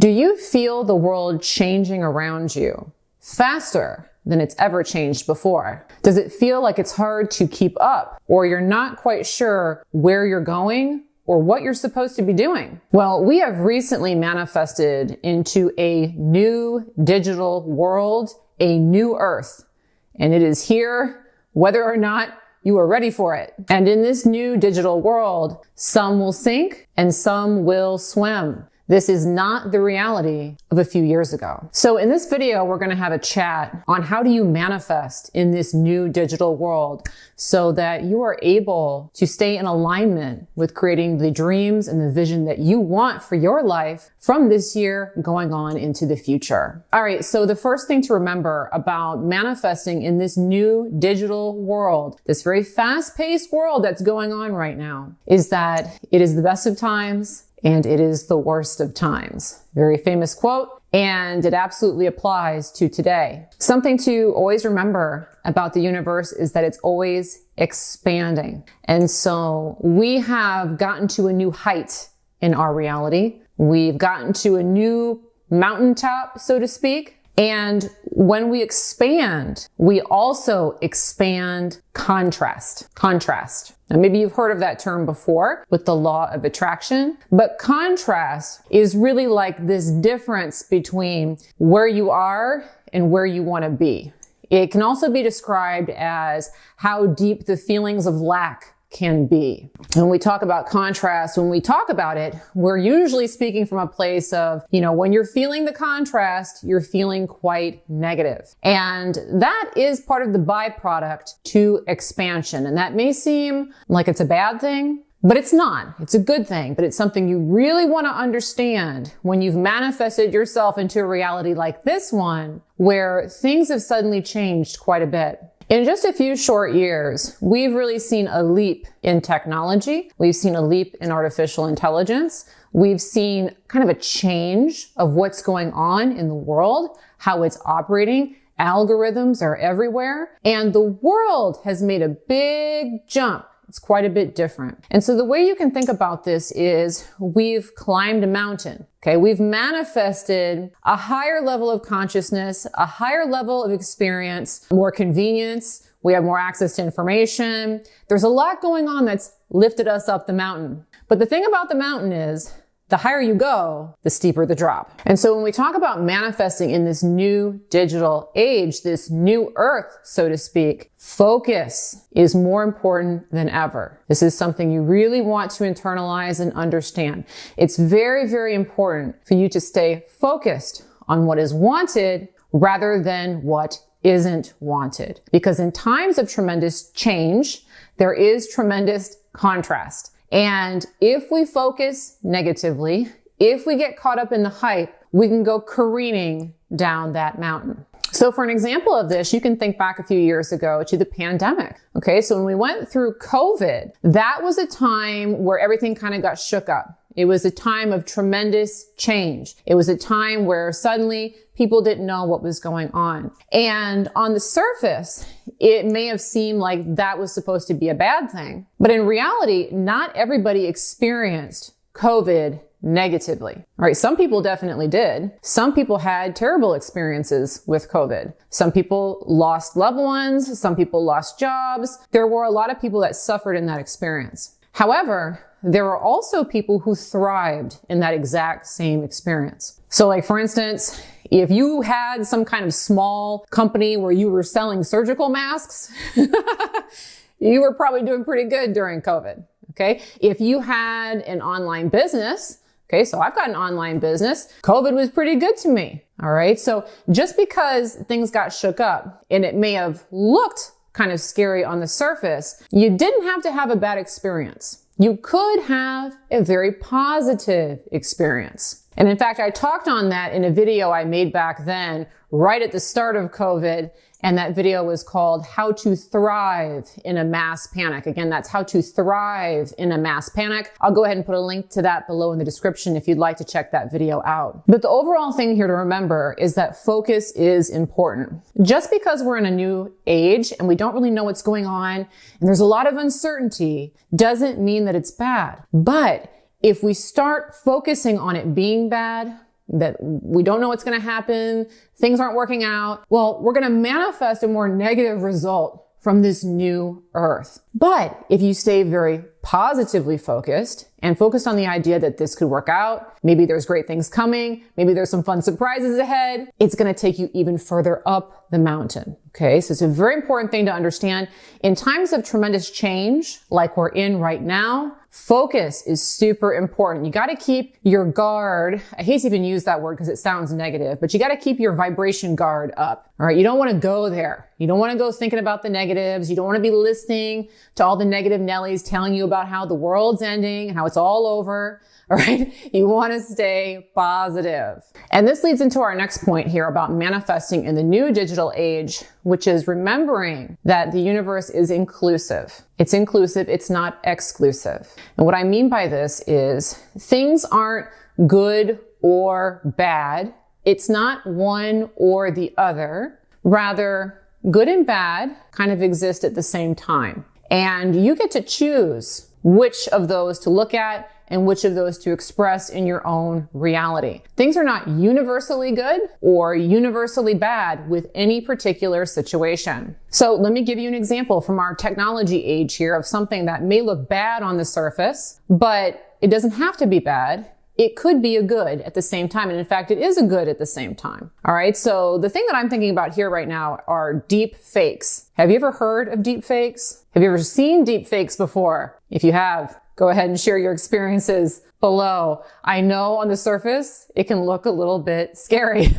Do you feel the world changing around you faster than it's ever changed before? Does it feel like it's hard to keep up, or you're not quite sure where you're going or what you're supposed to be doing? Well, we have recently manifested into a new digital world, a new earth, and it is here whether or not you are ready for it. And in this new digital world, some will sink and some will swim. This is not the reality of a few years ago. So in this video, we're going to have a chat on how do you manifest in this new digital world so that you are able to stay in alignment with creating the dreams and the vision that you want for your life from this year going on into the future. All right. So the first thing to remember about manifesting in this new digital world, this very fast-paced world that's going on right now, is that it is the best of times and it is the worst of times. Very famous quote, and it absolutely applies to today. Something to always remember about the universe is that it's always expanding. And so we have gotten to a new height in our reality. We've gotten to a new mountaintop, so to speak. And when we expand, we also expand contrast. Now, maybe you've heard of that term before with the law of attraction, but contrast is really like this difference between where you are and where you want to be. It can also be described as how deep the feelings of lack can be. When we talk about contrast, when we talk about it, we're usually speaking from a place of, when you're feeling the contrast, you're feeling quite negative. And that is part of the byproduct to expansion. And that may seem like it's a bad thing, but it's not. It's a good thing, but it's something you really want to understand when you've manifested yourself into a reality like this one, where things have suddenly changed quite a bit. In just a few short years, we've really seen a leap in technology. We've seen a leap in artificial intelligence. We've seen kind of a change of what's going on in the world, how it's operating. Algorithms are everywhere, and the world has made a big jump. It's quite a bit different. And so the way you can think about this is we've climbed a mountain. Okay. We've manifested a higher level of consciousness, a higher level of experience, more convenience. We have more access to information. There's a lot going on that's lifted us up the mountain. But the thing about the mountain is the higher you go, the steeper the drop. And so when we talk about manifesting in this new digital age, this new earth, so to speak, focus is more important than ever. This is something you really want to internalize and understand. It's very, very important for you to stay focused on what is wanted rather than what isn't wanted. Because in times of tremendous change, there is tremendous contrast. And if we focus negatively, if we get caught up in the hype, we can go careening down that mountain. So for an example of this, you can think back a few years ago to the pandemic. Okay, so when we went through COVID, that was a time where everything kind of got shook up. It was a time of tremendous change. It was a time where suddenly people didn't know what was going on. And on the surface, it may have seemed like that was supposed to be a bad thing. But in reality, not everybody experienced COVID negatively. All right, some people definitely did. Some people had terrible experiences with COVID. Some people lost loved ones. Some people lost jobs. There were a lot of people that suffered in that experience. However, there were also people who thrived in that exact same experience. So like, for instance, if you had some kind of small company where you were selling surgical masks, you were probably doing pretty good during COVID. Okay. If you had an online business, okay, so I've got an online business, COVID was pretty good to me. All right. So just because things got shook up and it may have looked kind of scary on the surface, you didn't have to have a bad experience. You could have a very positive experience. And in fact, I talked on that in a video I made back then, right at the start of COVID. And that video was called How to Thrive in a Mass Panic. Again, that's How to Thrive in a Mass Panic. I'll go ahead and put a link to that below in the description if you'd like to check that video out. But the overall thing here to remember is that focus is important. Just because we're in a new age and we don't really know what's going on and there's a lot of uncertainty doesn't mean that it's bad. But if we start focusing on it being bad, that we don't know what's going to happen, things aren't working out. Well, we're going to manifest a more negative result from this new earth. But if you stay very positively focused and focused on the idea that this could work out, maybe there's great things coming, maybe there's some fun surprises ahead, it's going to take you even further up the mountain. Okay. So it's a very important thing to understand. In times of tremendous change, like we're in right now, focus is super important. You got to keep your guard. I hate to even use that word because it sounds negative, but you got to keep your vibration guard up. All right. You don't want to go there. You don't want to go thinking about the negatives. You don't want to be listening to all the negative Nellies telling you about how the world's ending, how it's all over. All right. You want to stay positive. And this leads into our next point here about manifesting in the new digital age, which is remembering that the universe is inclusive. It's inclusive. It's not exclusive. And what I mean by this is things aren't good or bad. It's not one or the other. Rather, good and bad kind of exist at the same time. And you get to choose which of those to look at and which of those to express in your own reality. Things are not universally good or universally bad with any particular situation. So let me give you an example from our technology age here of something that may look bad on the surface, but it doesn't have to be bad. It could be a good at the same time. And in fact, it is a good at the same time. All right. So the thing that I'm thinking about here right now are deep fakes. Have you ever heard of deep fakes? Have you ever seen deep fakes before? If you have, go ahead and share your experiences below. I know on the surface, it can look a little bit scary.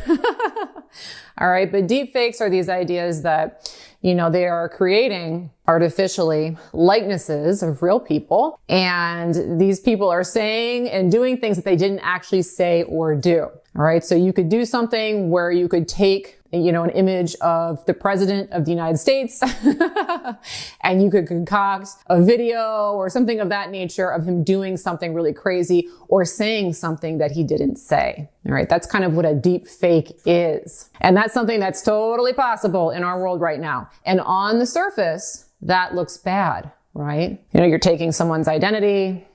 All right. But deep fakes are these ideas that, they are creating artificially likenesses of real people. And these people are saying and doing things that they didn't actually say or do. All right. So you could do something where you could take an image of the president of the United States and you could concoct a video or something of that nature of him doing something really crazy or saying something that he didn't say. All right. That's kind of what a deep fake is. And that's something that's totally possible in our world right now. And on the surface, that looks bad, right? You're taking someone's identity.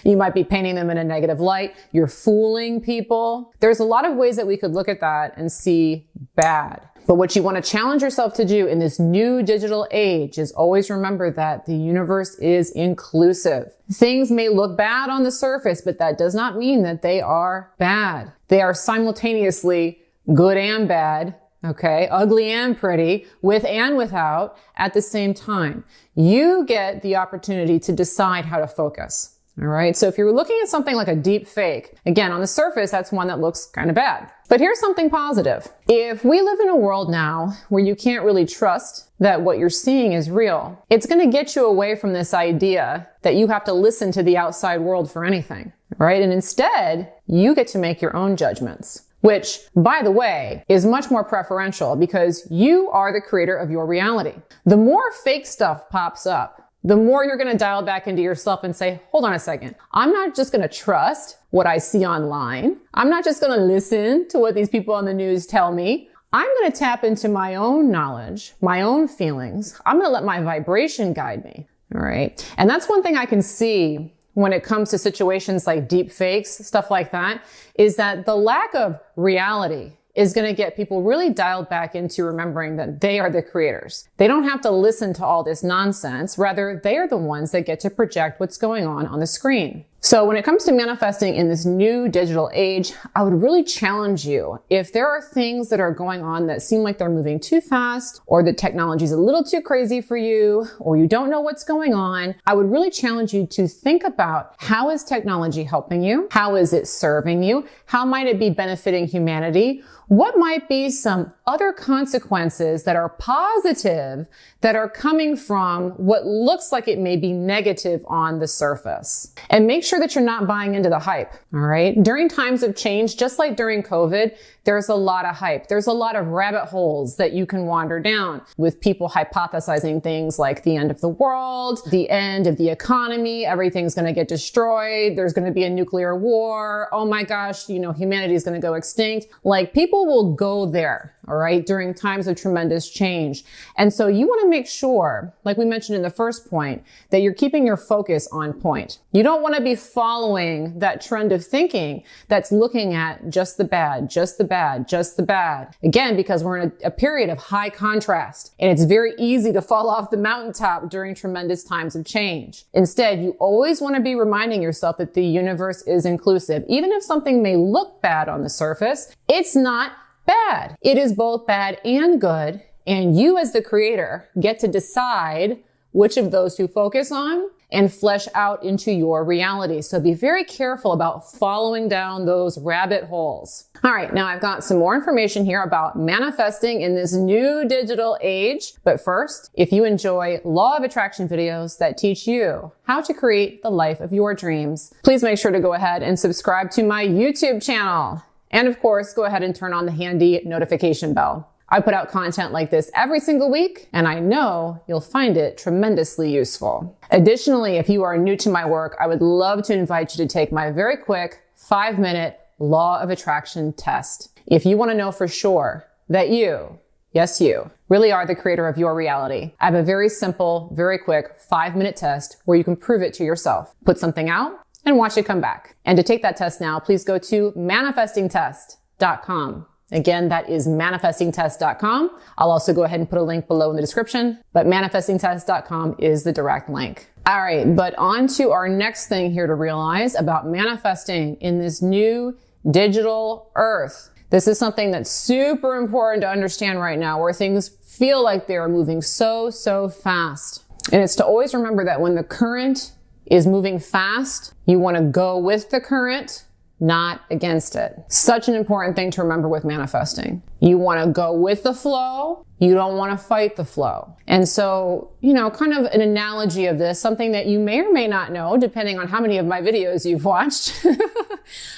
You might be painting them in a negative light. You're fooling people. There's a lot of ways that we could look at that and see bad. But what you want to challenge yourself to do in this new digital age is always remember that the universe is inclusive. Things may look bad on the surface, but that does not mean that they are bad. They are simultaneously good and bad. Okay, ugly and pretty, with and without, at the same time. You get the opportunity to decide how to focus. All right, so if you're looking at something like a deep fake, again, on the surface, that's one that looks kind of bad. But here's something positive. If we live in a world now where you can't really trust that what you're seeing is real, it's going to get you away from this idea that you have to listen to the outside world for anything, right? And instead, you get to make your own judgments. Which, by the way, is much more preferential because you are the creator of your reality. The more fake stuff pops up, the more you're going to dial back into yourself and say, hold on a second. I'm not just going to trust what I see online. I'm not just going to listen to what these people on the news tell me. I'm going to tap into my own knowledge, my own feelings. I'm going to let my vibration guide me. All right. And that's one thing I can see when it comes to situations like deep fakes, stuff like that, is that the lack of reality is going to get people really dialed back into remembering that they are the creators. They don't have to listen to all this nonsense. Rather, they are the ones that get to project what's going on the screen. So when it comes to manifesting in this new digital age, I would really challenge you. If there are things that are going on that seem like they're moving too fast, or the technology is a little too crazy for you, or you don't know what's going on, I would really challenge you to think about how is technology helping you? How is it serving you? How might it be benefiting humanity? What might be some other consequences that are positive that are coming from what looks like it may be negative on the surface? And make sure that you're not buying into the hype. All right. During times of change, just like during COVID, there's a lot of hype. There's a lot of rabbit holes that you can wander down with people hypothesizing things like the end of the world, the end of the economy, everything's going to get destroyed. There's going to be a nuclear war. Oh my gosh, humanity is going to go extinct. Like people will go there. All right. During times of tremendous change. And so you want to make sure, like we mentioned in the first point, that you're keeping your focus on point. You don't want to be following that trend of thinking that's looking at just the bad, just the bad, just the bad. Again, because we're in a period of high contrast, and it's very easy to fall off the mountaintop during tremendous times of change. Instead, you always want to be reminding yourself that the universe is inclusive. Even if something may look bad on the surface, it's not bad. It is both bad and good, and you as the creator get to decide which of those to focus on and flesh out into your reality. So be very careful about following down those rabbit holes. All right, now I've got some more information here about manifesting in this new digital age. But first, if you enjoy law of attraction videos that teach you how to create the life of your dreams, please make sure to go ahead and subscribe to my YouTube channel. And of course, go ahead and turn on the handy notification bell. I put out content like this every single week, and I know you'll find it tremendously useful. Additionally, if you are new to my work, I would love to invite you to take my very quick 5-minute law of attraction test. If you want to know for sure that you, yes, you, really are the creator of your reality, I have a very simple, very quick 5-minute test where you can prove it to yourself. Put something out and watch it come back. And to take that test now, please go to manifestingtest.com. Again, that is manifestingtest.com. I'll also go ahead and put a link below in the description, but manifestingtest.com is the direct link. All right, but on to our next thing here to realize about manifesting in this new digital earth. This is something that's super important to understand right now, where things feel like they are moving so fast. And it's to always remember that when the current is moving fast, you want to go with the current, not against it. Such an important thing to remember with manifesting. You want to go with the flow. You don't want to fight the flow. And so, kind of an analogy of this, something that you may or may not know, depending on how many of my videos you've watched.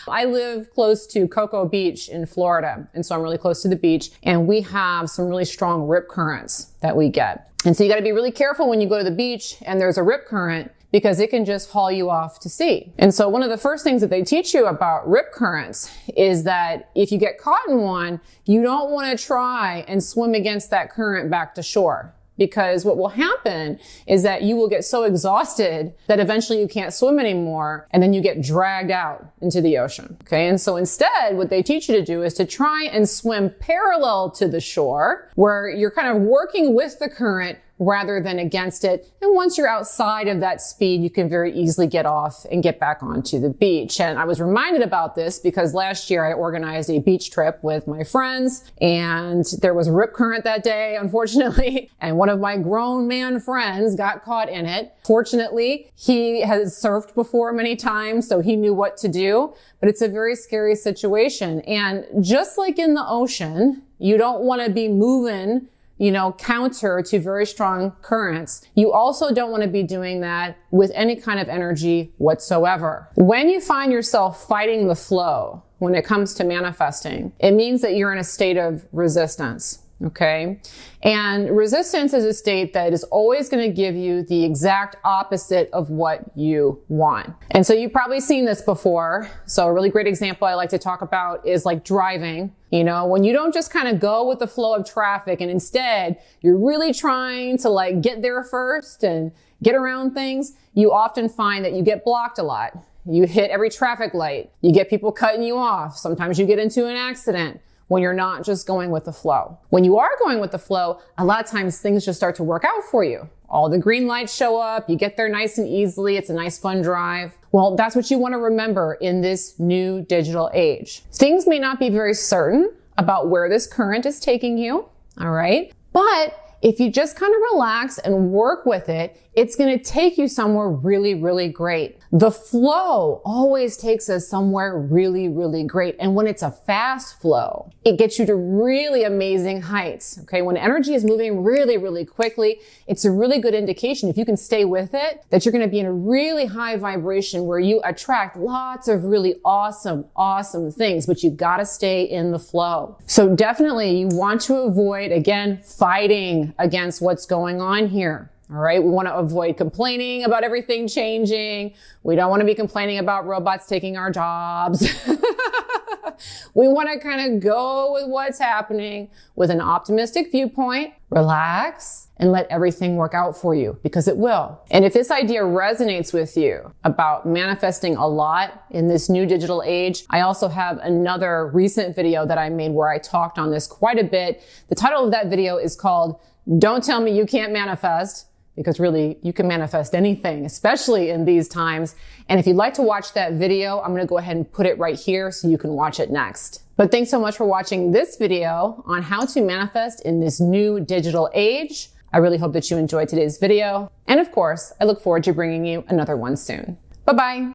I live close to Cocoa Beach in Florida. And so I'm really close to the beach, and we have some really strong rip currents that we get. And so you got to be really careful when you go to the beach and there's a rip current, because it can just haul you off to sea. And so one of the first things that they teach you about rip currents is that if you get caught in one, you don't want to try and swim against that current back to shore. Because what will happen is that you will get so exhausted that eventually you can't swim anymore, and then you get dragged out into the ocean. Okay, and so instead, what they teach you to do is to try and swim parallel to the shore, where you're kind of working with the current rather than against it. And once you're outside of that speed, you can very easily get off and get back onto the beach. And I was reminded about this because last year I organized a beach trip with my friends, and there was a rip current that day, unfortunately. And one of my grown man friends got caught in it. Fortunately, he has surfed before many times, so he knew what to do. But it's a very scary situation. And just like in the ocean, you don't want to be moving counter to very strong currents. You also don't want to be doing that with any kind of energy whatsoever. When you find yourself fighting the flow when it comes to manifesting, it means that you're in a state of resistance. Okay. And resistance is a state that is always going to give you the exact opposite of what you want. And so you've probably seen this before. So a really great example I like to talk about is like driving. When you don't just kind of go with the flow of traffic, and instead you're really trying to get there first and get around things, you often find that you get blocked a lot. You hit every traffic light. You get people cutting you off. Sometimes you get into an accident when you're not just going with the flow. When you are going with the flow, a lot of times things just start to work out for you. All the green lights show up, you get there nice and easily, it's a nice fun drive. Well, that's what you want to remember in this new digital age. Things may not be very certain about where this current is taking you, all right? But if you just kind of relax and work with it, it's going to take you somewhere really, really great. The flow always takes us somewhere really, really great. And when it's a fast flow, it gets you to really amazing heights. Okay. When energy is moving really, really quickly, it's a really good indication, if you can stay with it, that you're going to be in a really high vibration where you attract lots of really awesome, awesome things, but you got to stay in the flow. So definitely you want to avoid, again, fighting against what's going on here. All right. We want to avoid complaining about everything changing. We don't want to be complaining about robots taking our jobs. We want to kind of go with what's happening with an optimistic viewpoint, relax, and let everything work out for you, because it will. And if this idea resonates with you about manifesting a lot in this new digital age, I also have another recent video that I made where I talked on this quite a bit. The title of that video is called "Don't Tell Me You Can't Manifest," because really you can manifest anything, especially in these times. And if you'd like to watch that video, I'm going to go ahead and put it right here so you can watch it next. But thanks so much for watching this video on how to manifest in this new digital age. I really hope that you enjoyed today's video. And of course, I look forward to bringing you another one soon. Bye-bye.